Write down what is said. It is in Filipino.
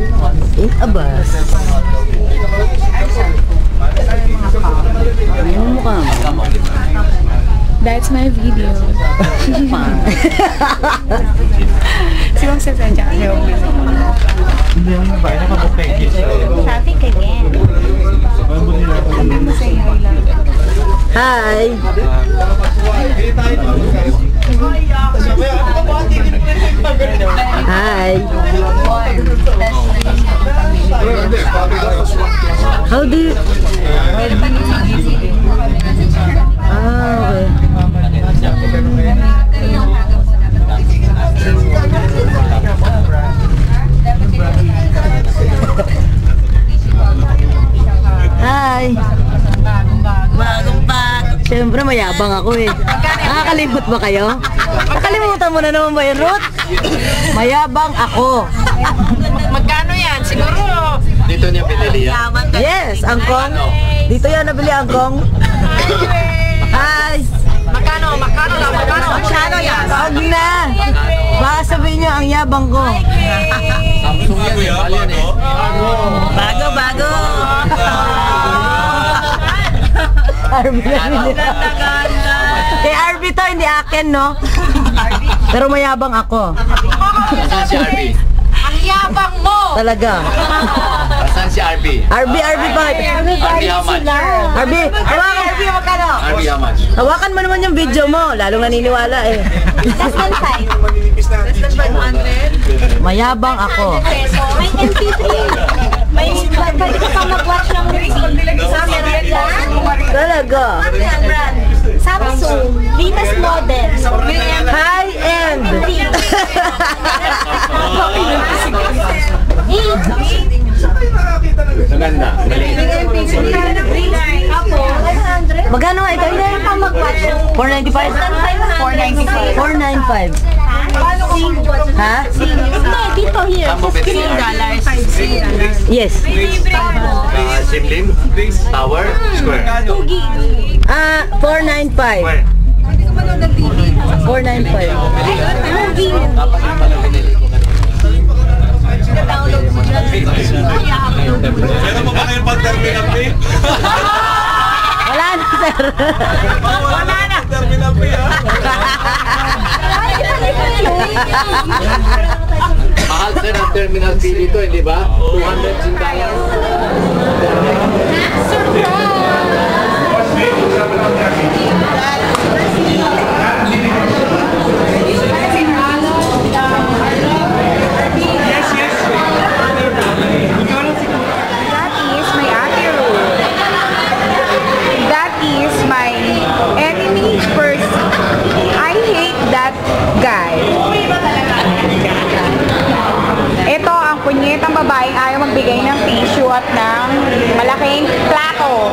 In a bus. Ano mukha mo? That's my video. Si Ma'am Cesar dyan. Hindi ang babae nakabukay. Traffic again. Sabi mo say hi lang. Hi! Hi! How do you... okay. Hi! Siyempre mayabang ako eh. Nakakalimot ba kayo? Nakalimutan mo na naman ba yung root? Mayabang ako. Magkano yan? Siguro. Dito niya pinili yan. Yes, angkong. Dito yan nabili angkong. Hi! Magkano yan? Huwag na! Baka sabihin nyo ang yabang ko. Samsung yan eh. Mahal yan eh. Bago! RB na nila. Kay RB to, hindi akin, no? Pero mayabang ako. Saan si RB? Ang yabang mo! Talaga. Saan si RB? RB pa. RB how much? RB, hawakan. RB how much? Hawakan mo naman yung video mo. Lalong naniniwala eh. Less than 500? Mayabang ako. May MP3. May pwede ka pa mag-watch ng movie. Talaga. Samsung. Latest model. High-end. Maganda. Magkano nga ito? Pwede ka mag-watch. 495? 495. Ha? Hindi, dito here. $15. Yes. Simlim? Tower? Square? 2 gig. 495. Square? 495. Dapat yung pala pinili ko Meron mo ba kayong pag-terminal fee? Wala na, sir. Wala na! Terminal fee, ha? Mahal sir ang terminal fee dito, hindi ba? $200. Punyetang babaeng ayaw magbigay ng tissue at ng malaking plato.